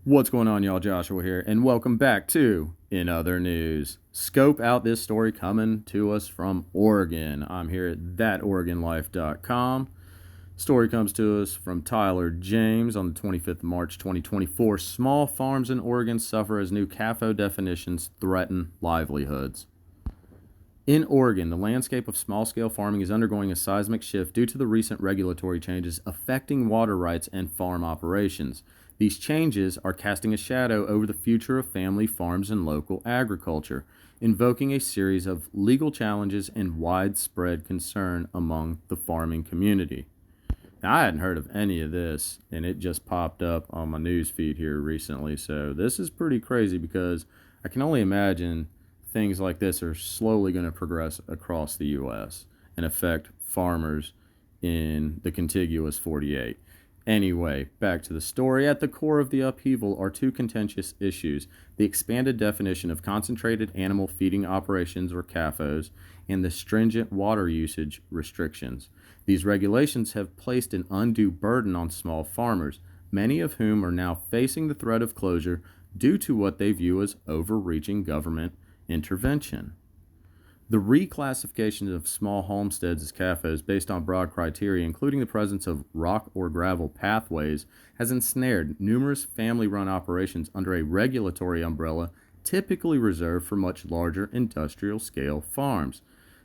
What's going on, y'all? Joshua here, and welcome back to In Other News. Scope out this story coming to us from Oregon. I'm here at thatoregonlife.com. Story comes to us from Tyler James on the 25th of March 2024. Small farms in Oregon suffer as new CAFO definitions threaten livelihoods. In Oregon, the landscape of small-scale farming is undergoing a seismic shift due to the recent regulatory changes affecting water rights and farm operations. These changes are casting a shadow over the future of family farms and local agriculture, invoking a series of legal challenges and widespread concern among the farming community. Now, I hadn't heard of any of this, and it just popped up on my news feed here recently, so this is pretty crazy because I can only imagine things like this are slowly going to progress across the U.S. and affect farmers in the contiguous 48. Anyway, back to the story. At the core of the upheaval are two contentious issues: the expanded definition of concentrated animal feeding operations, or CAFOs, and the stringent water usage restrictions. These regulations have placed an undue burden on small farmers, many of whom are now facing the threat of closure due to what they view as overreaching government intervention. The reclassification of small homesteads as CAFOs based on broad criteria, including the presence of rock or gravel pathways, has ensnared numerous family-run operations under a regulatory umbrella typically reserved for much larger industrial-scale farms.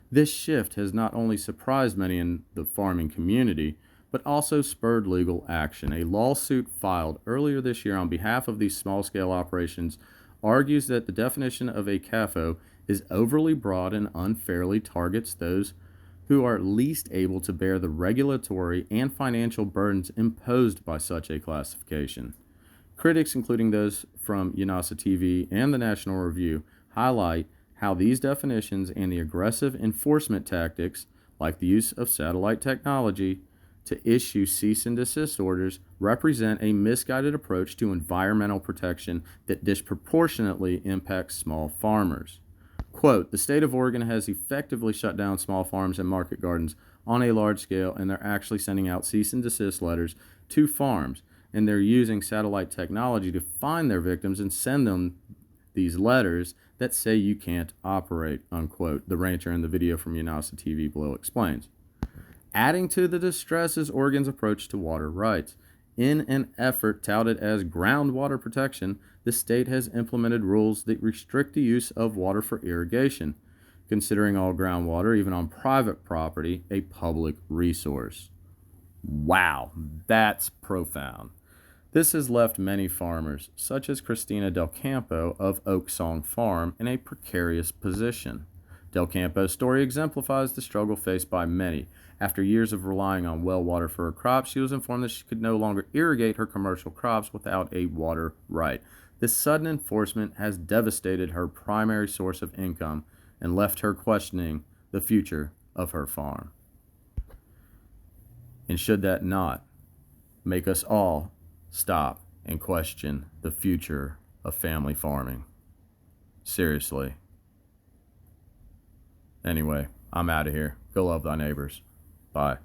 This shift has not only surprised many in the farming community, but also spurred legal action. A lawsuit filed earlier this year on behalf of these small-scale operations argues that the definition of a CAFO is overly broad and unfairly targets those who are least able to bear the regulatory and financial burdens imposed by such a classification. Critics, including those from UNASA TV and the National Review, highlight how these definitions and the aggressive enforcement tactics, like the use of satellite technology to issue cease and desist orders, represent a misguided approach to environmental protection that disproportionately impacts small farmers. Quote, the state of Oregon has effectively shut down small farms and market gardens on a large scale, and they're actually sending out cease and desist letters to farms, and they're using satellite technology to find their victims and send them these letters that say you can't operate, unquote, the rancher in the video from UNASA TV below explains. Adding to the distress is Oregon's approach to water rights. In an effort touted as groundwater protection, the state has implemented rules that restrict the use of water for irrigation, considering all groundwater, even on private property, a public resource. Wow, that's profound. This has left many farmers, such as Christina Del Campo of Oak Song Farm, in a precarious position. Del Campo's story exemplifies the struggle faced by many. After years of relying on well water for her crops, she was informed that she could no longer irrigate her commercial crops without a water right. This sudden enforcement has devastated her primary source of income and left her questioning the future of her farm. And should that not make us all stop and question the future of family farming? Seriously. Anyway, I'm out of here. Go love thy neighbors. Bye.